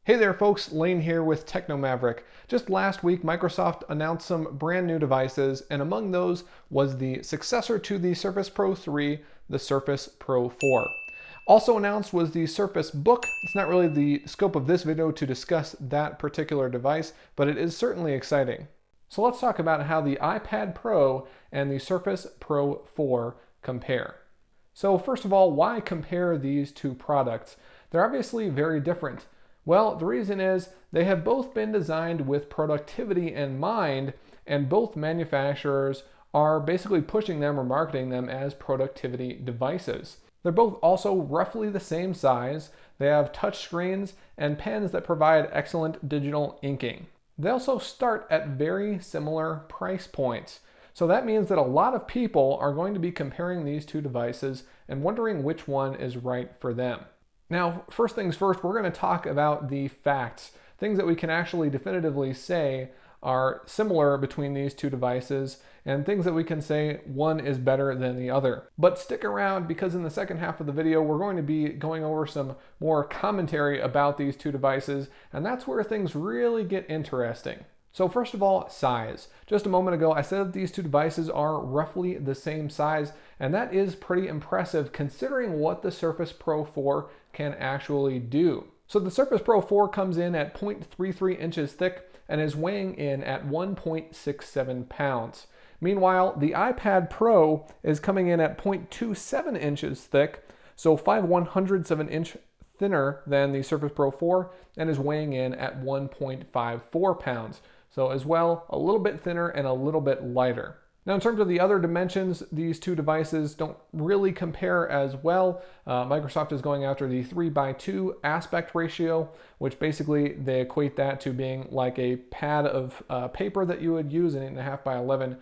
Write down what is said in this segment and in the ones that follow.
Hey there folks, Lane here with Techno Maverick. Just last week, Microsoft announced some brand new devices, and among those was the successor to the Surface Pro 3, the Surface Pro 4. Also announced was the Surface Book. It's not really the scope of this video to discuss that particular device, but it is certainly exciting. So let's talk about how the iPad Pro and the Surface Pro 4 compare. So first of all, why compare these two products? They're obviously very different. Well, the reason is they have both been designed with productivity in mind, and both manufacturers are basically pushing them or marketing them as productivity devices. They're both also roughly the same size. They have touch screens and pens that provide excellent digital inking. They also start at very similar price points. So that means that a lot of people are going to be comparing these two devices and wondering which one is right for them. Now, first things first, we're going to talk about the facts, things that we can actually definitively say are similar between these two devices, and things that we can say one is better than the other. But stick around, because in the second half of the video, we're going to be going over some more commentary about these two devices, and that's where things really get interesting. So first of all, size. Just a moment ago, I said that these two devices are roughly the same size, and that is pretty impressive considering what the Surface Pro 4 can actually do. So the Surface Pro 4 comes in at 0.33 inches thick and is weighing in at 1.67 pounds. Meanwhile, the iPad Pro is coming in at 0.27 inches thick, so 5/100ths of an inch thinner than the Surface Pro 4, and is weighing in at 1.54 pounds. So as well, a little bit thinner and a little bit lighter. Now in terms of the other dimensions, these two devices don't really compare as well. Microsoft is going after the 3:2 aspect ratio, which basically they equate that to being like a pad of paper that you would use, an 8.5 by 11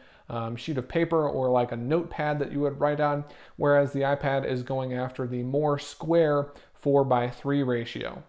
sheet of paper, or like a notepad that you would write on, whereas the iPad is going after the more square 4:3 ratio.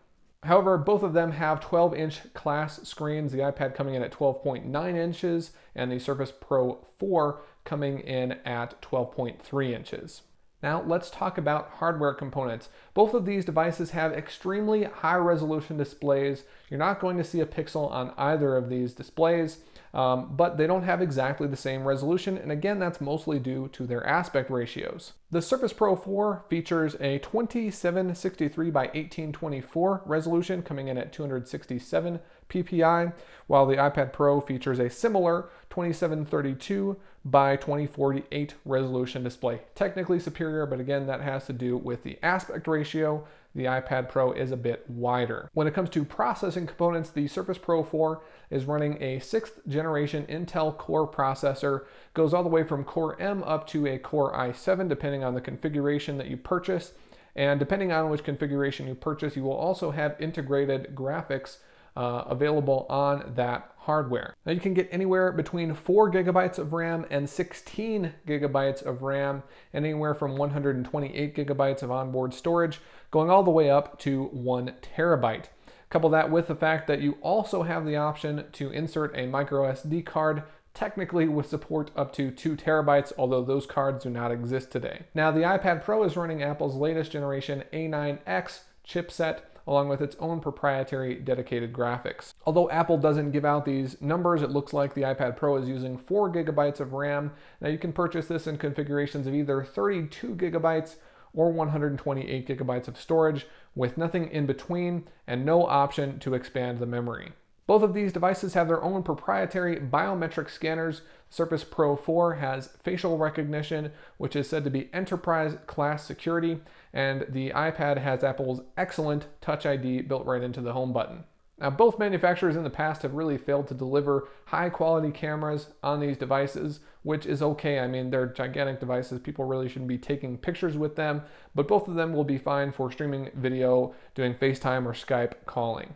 However, both of them have 12-inch class screens, the iPad coming in at 12.9 inches and the Surface Pro 4 coming in at 12.3 inches. Now let's talk about hardware components. Both of these devices have extremely high resolution displays. You're not going to see a pixel on either of these displays, but they don't have exactly the same resolution, and again, that's mostly due to their aspect ratios. The Surface Pro 4 features a 2763 by 1824 resolution coming in at 267 ppi, while the iPad Pro features a similar 2732 by 2048 resolution display. Technically superior, but again, that has to do with the aspect ratio. The iPad Pro is a bit wider. When it comes to processing components, the Surface Pro 4 is running a 6th generation Intel Core processor, goes all the way from Core M up to a Core i7, depending on the configuration that you purchase. And depending on which configuration you purchase, you will also have integrated graphics available on that hardware. Now you can get anywhere between 4 gigabytes of RAM and 16 gigabytes of RAM, and anywhere from 128 gigabytes of onboard storage, going all the way up to 1 terabyte. Couple that with the fact that you also have the option to insert a micro SD card, technically with support up to 2 terabytes, although those cards do not exist today. Now the iPad Pro is running Apple's latest generation A9X chipset, along with its own proprietary dedicated graphics. Although Apple doesn't give out these numbers, it looks like the iPad Pro is using 4 gigabytes of RAM. Now you can purchase this in configurations of either 32 gigabytes or 128 gigabytes of storage, with nothing in between and no option to expand the memory. Both of these devices have their own proprietary biometric scanners. Surface Pro 4 has facial recognition, which is said to be enterprise class security, and the iPad has Apple's excellent Touch ID built right into the home button. Now, both manufacturers in the past have really failed to deliver high quality cameras on these devices, which is okay. I mean, they're gigantic devices. People really shouldn't be taking pictures with them, but both of them will be fine for streaming video, doing FaceTime or Skype calling.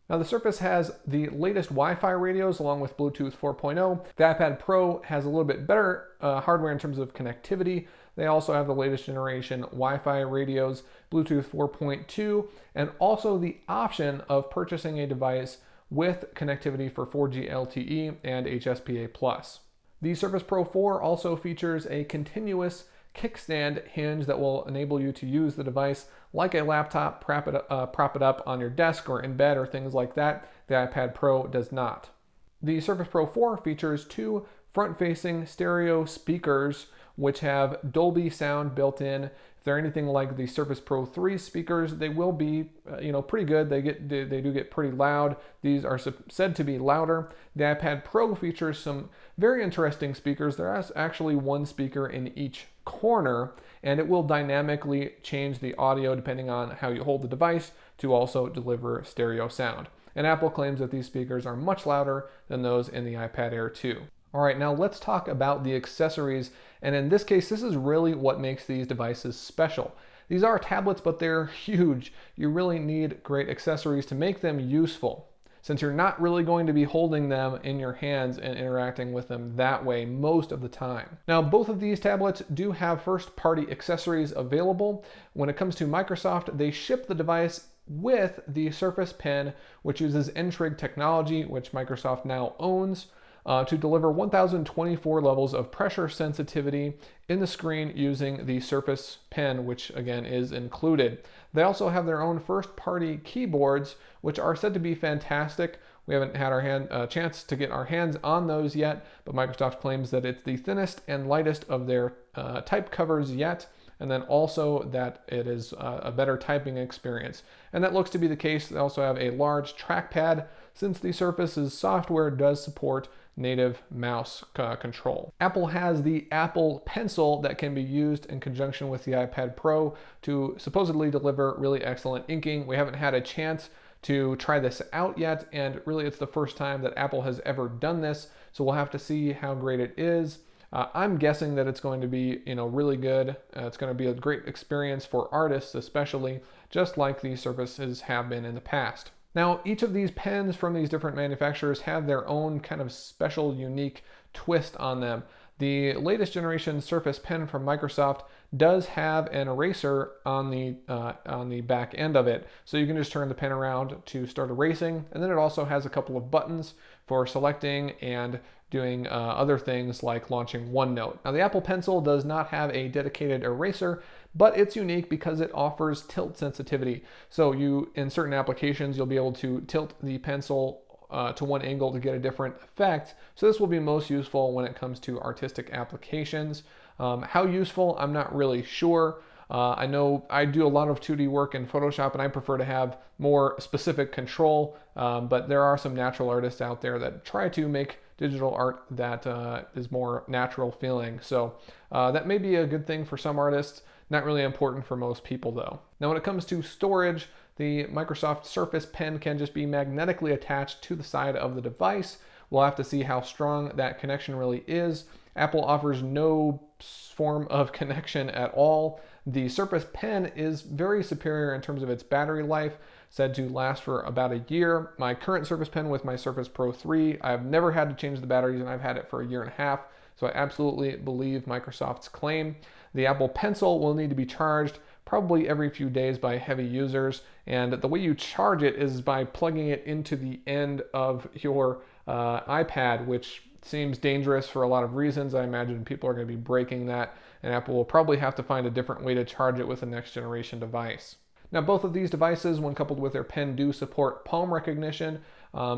Now the Surface has the latest Wi-Fi radios along with Bluetooth 4.0. The iPad Pro has a little bit better hardware in terms of connectivity. They also have the latest generation Wi-Fi radios, Bluetooth 4.2, and also the option of purchasing a device with connectivity for 4G LTE and HSPA+. The Surface Pro 4 also features a continuous kickstand hinge that will enable you to use the device like a laptop, prop it up on your desk or in bed or things like that. The iPad Pro does not. The Surface Pro 4 features two front-facing stereo speakers which have Dolby sound built in. If they're anything like the Surface Pro 3 speakers, they will be, pretty good. They do get pretty loud. These are said to be louder. The iPad Pro features some very interesting speakers. There is actually one speaker in each corner, and it will dynamically change the audio depending on how you hold the device to also deliver stereo sound. And Apple claims that these speakers are much louder than those in the iPad Air 2. All right, now let's talk about the accessories. And in this case, this is really what makes these devices special. These are tablets, but they're huge. You really need great accessories to make them useful, since you're not really going to be holding them in your hands and interacting with them that way most of the time. Now, both of these tablets do have first-party accessories available. When it comes to Microsoft, they ship the device with the Surface Pen, which uses N-Trig technology, which Microsoft now owns, to deliver 1024 levels of pressure sensitivity in the screen using the Surface Pen, which again is included. They also have their own first-party keyboards, which are said to be fantastic. We haven't had our chance to get our hands on those yet, but Microsoft claims that it's the thinnest and lightest of their type covers yet, and then also that it is a better typing experience. And that looks to be the case. They also have a large trackpad, since the Surface's software does support native mouse control. Apple has the Apple Pencil that can be used in conjunction with the iPad Pro to supposedly deliver really excellent inking. We haven't had a chance to try this out yet, and really it's the first time that Apple has ever done this, so we'll have to see how great it is. I'm guessing that it's going to be, really good. It's going to be a great experience for artists, especially, just like the Surfaces have been in the past. Now, each of these pens from these different manufacturers have their own kind of special, unique twist on them. The latest generation Surface Pen from Microsoft does have an eraser on the back end of it, so you can just turn the pen around to start erasing, and then it also has a couple of buttons for selecting and doing other things like launching OneNote. Now, the Apple Pencil does not have a dedicated eraser, but it's unique because it offers tilt sensitivity. So in certain applications, you'll be able to tilt the pencil to one angle to get a different effect. So this will be most useful when it comes to artistic applications. How useful, I'm not really sure. I know I do a lot of 2D work in Photoshop, and I prefer to have more specific control, but there are some natural artists out there that try to make digital art that is more natural feeling. So that may be a good thing for some artists, not really important for most people though. Now, when it comes to storage, the Microsoft Surface Pen can just be magnetically attached to the side of the device. We'll have to see how strong that connection really is. Apple offers no form of connection at all. The Surface Pen is very superior in terms of its battery life, said to last for about a year. My current Surface Pen with my Surface Pro 3, I've never had to change the batteries, and I've had it for a year and a half, so I absolutely believe Microsoft's claim. The Apple Pencil will need to be charged probably every few days by heavy users, and the way you charge it is by plugging it into the end of your iPad, which seems dangerous for a lot of reasons. I imagine people are going to be breaking that, and Apple will probably have to find a different way to charge it with a next generation device. Now, both of these devices, when coupled with their pen, do support palm recognition,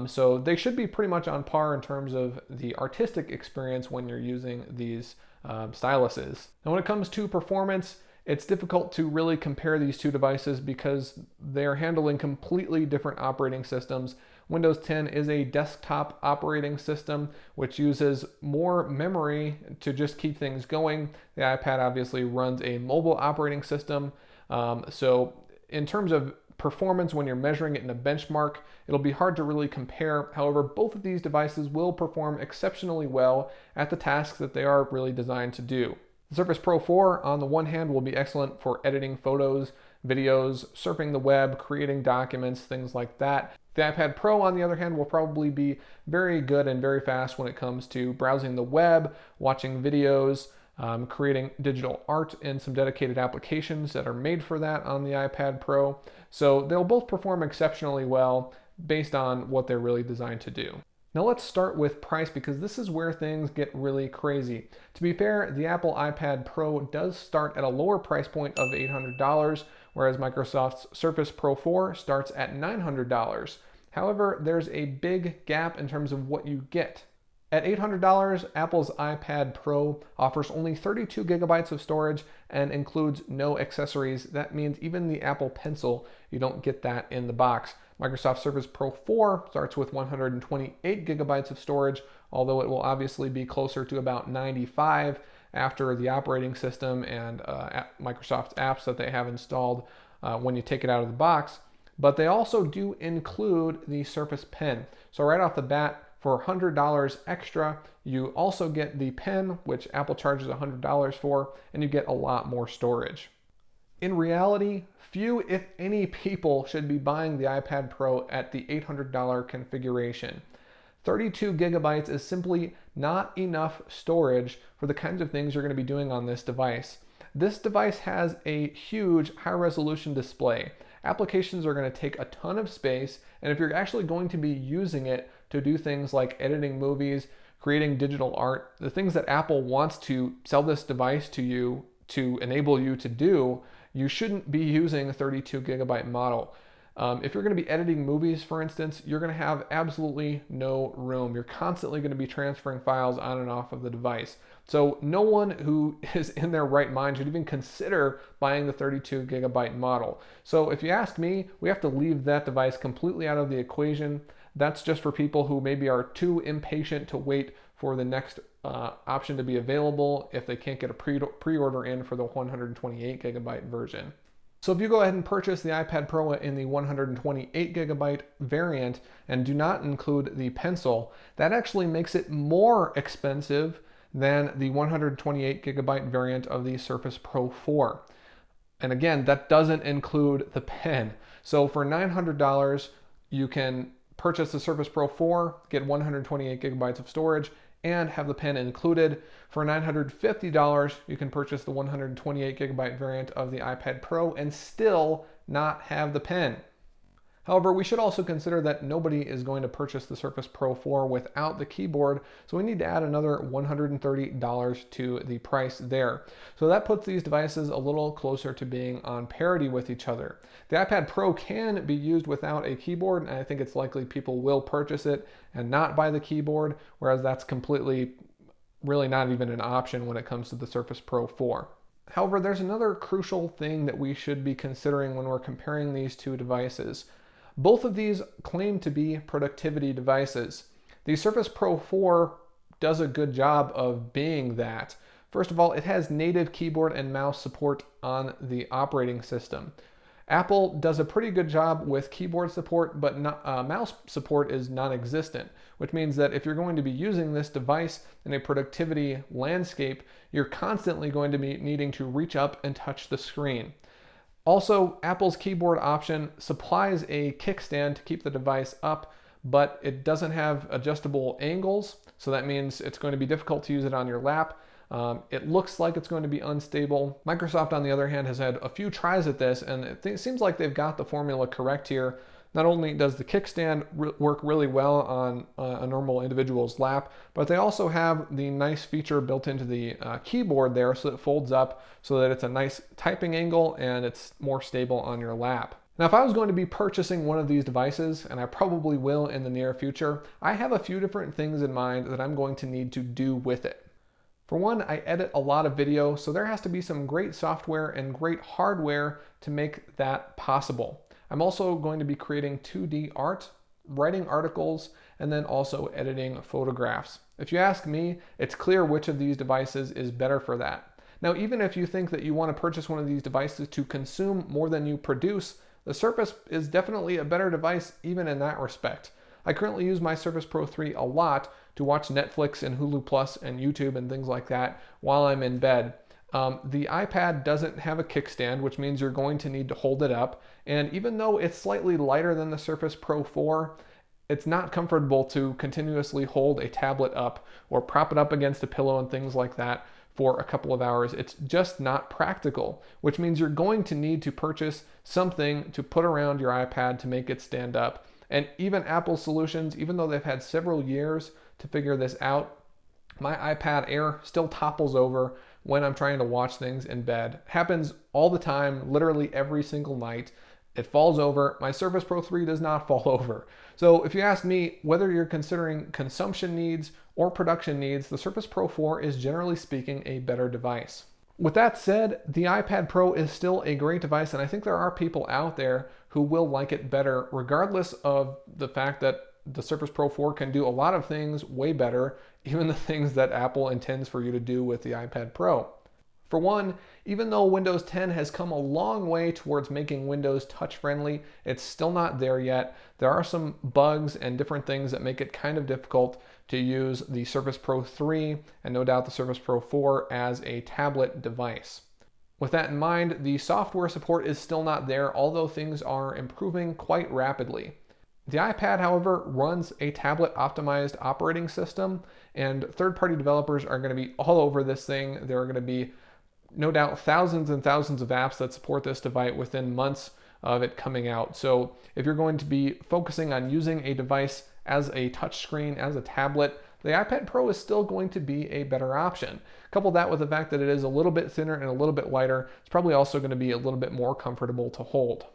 so they should be pretty much on par in terms of the artistic experience when you're using these styluses. Now, when it comes to performance, it's difficult to really compare these two devices because they're handling completely different operating systems. Windows 10 is a desktop operating system which uses more memory to just keep things going. The iPad obviously runs a mobile operating system. So in terms of performance, when you're measuring it in a benchmark, it'll be hard to really compare. However, both of these devices will perform exceptionally well at the tasks that they are really designed to do. The Surface Pro 4, on the one hand, will be excellent for editing photos, videos, surfing the web, creating documents, things like that. The iPad Pro, on the other hand, will probably be very good and very fast when it comes to browsing the web, watching videos, creating digital art, and some dedicated applications that are made for that on the iPad Pro. So they'll both perform exceptionally well based on what they're really designed to do. Now let's start with price because this is where things get really crazy. To be fair, the Apple iPad Pro does start at a lower price point of $800, whereas Microsoft's Surface Pro 4 starts at $900. However, there's a big gap in terms of what you get. At $800, Apple's iPad Pro offers only 32 gigabytes of storage and includes no accessories. That means even the Apple Pencil, you don't get that in the box. Microsoft Surface Pro 4 starts with 128 gigabytes of storage, although it will obviously be closer to about 95 after the operating system and Microsoft's apps that they have installed when you take it out of the box. But they also do include the Surface Pen. So right off the bat, for $100 extra, you also get the pen, which Apple charges $100 for, and you get a lot more storage. In reality, few, if any, people should be buying the iPad Pro at the $800 configuration. 32 gigabytes is simply not enough storage for the kinds of things you're going to be doing on this device. This device has a huge high-resolution display. Applications are going to take a ton of space, and if you're actually going to be using it to do things like editing movies, creating digital art, the things that Apple wants to sell this device to you to enable you to do, you shouldn't be using a 32 gigabyte model. If you're going to be editing movies, for instance, you're going to have absolutely no room. You're constantly going to be transferring files on and off of the device. So no one who is in their right mind should even consider buying the 32 gigabyte model. So if you ask me, we have to leave that device completely out of the equation. That's just for people who maybe are too impatient to wait for the next option to be available if they can't get a pre-order in for the 128 gigabyte version. So if you go ahead and purchase the iPad Pro in the 128 gigabyte variant and do not include the pencil, that actually makes it more expensive than the 128 gigabyte variant of the Surface Pro 4. And again, that doesn't include the pen. So for $900, you can purchase the Surface Pro 4, get 128 gigabytes of storage, and have the pen included. For $950, you can purchase the 128 gigabyte variant of the iPad Pro and still not have the pen. However, we should also consider that nobody is going to purchase the Surface Pro 4 without the keyboard, so we need to add another $130 to the price there. So that puts these devices a little closer to being on parity with each other. The iPad Pro can be used without a keyboard, and I think it's likely people will purchase it and not buy the keyboard, whereas that's completely really not even an option when it comes to the Surface Pro 4. However, there's another crucial thing that we should be considering when we're comparing these two devices. Both of these claim to be productivity devices. The Surface Pro 4 does a good job of being that. First of all, it has native keyboard and mouse support on the operating system. Apple does a pretty good job with keyboard support, but mouse support is non-existent, which means that if you're going to be using this device in a productivity landscape, you're constantly going to be needing to reach up and touch the screen. Also, Apple's keyboard option supplies a kickstand to keep the device up, but it doesn't have adjustable angles, so that means it's going to be difficult to use it on your lap. It looks like it's going to be unstable. Microsoft, on the other hand, has had a few tries at this, and it seems like they've got the formula correct here. Not only does the kickstand work really well on a normal individual's lap, but they also have the nice feature built into the keyboard there so it folds up so that it's a nice typing angle and it's more stable on your lap. Now, if I was going to be purchasing one of these devices, and I probably will in the near future, I have a few different things in mind that I'm going to need to do with it. For one, I edit a lot of video, so there has to be some great software and great hardware to make that possible. I'm also going to be creating 2D art, writing articles, and then also editing photographs. If you ask me, it's clear which of these devices is better for that. Now, even if you think that you want to purchase one of these devices to consume more than you produce, the Surface is definitely a better device even in that respect. I currently use my Surface Pro 3 a lot to watch Netflix and Hulu Plus and YouTube and things like that while I'm in bed. The iPad doesn't have a kickstand, which means you're going to need to hold it up. And even though it's slightly lighter than the Surface Pro 4, it's not comfortable to continuously hold a tablet up or prop it up against a pillow and things like that for a couple of hours. It's just not practical, which means you're going to need to purchase something to put around your iPad to make it stand up. And even Apple's solutions, even though they've had several years to figure this out, my iPad Air still topples over when I'm trying to watch things in bed. Happens all the time, literally every single night. It falls over. My Surface Pro 3 does not fall over. So if you ask me whether you're considering consumption needs or production needs, the Surface Pro 4 is generally speaking a better device. With that said, the iPad Pro is still a great device, and I think there are people out there who will like it better, regardless of the fact that the Surface Pro 4 can do a lot of things way better, even the things that Apple intends for you to do with the iPad Pro. For one, even though Windows 10 has come a long way towards making Windows touch-friendly, it's still not there yet. There are some bugs and different things that make it kind of difficult to use the Surface Pro 3 and no doubt the Surface Pro 4 as a tablet device. With that in mind, the software support is still not there, although things are improving quite rapidly. The iPad, however, runs a tablet-optimized operating system, and third-party developers are going to be all over this thing. There are going to be, no doubt, thousands and thousands of apps that support this device within months of it coming out. So if you're going to be focusing on using a device as a touchscreen, as a tablet, the iPad Pro is still going to be a better option. Couple that with the fact that it is a little bit thinner and a little bit lighter, it's probably also going to be a little bit more comfortable to hold.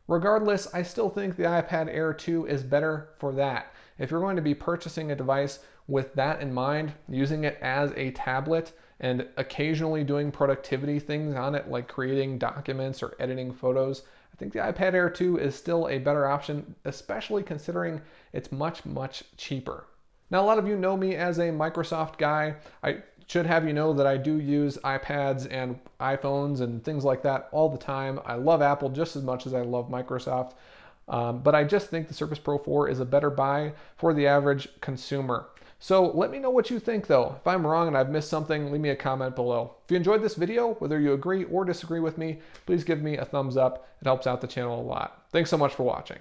Regardless, I still think the iPad Air 2 is better for that. If you're going to be purchasing a device with that in mind, using it as a tablet and occasionally doing productivity things on it like creating documents or editing photos, I think the iPad Air 2 is still a better option, especially considering it's much, much cheaper. Now, a lot of you know me as a Microsoft guy. I should have you know that I do use iPads and iPhones and things like that all the time. I love Apple just as much as I love Microsoft, but I just think the Surface Pro 4 is a better buy for the average consumer. So let me know what you think though. If I'm wrong and I've missed something, leave me a comment below. If you enjoyed this video, whether you agree or disagree with me, please give me a thumbs up. It helps out the channel a lot. Thanks so much for watching.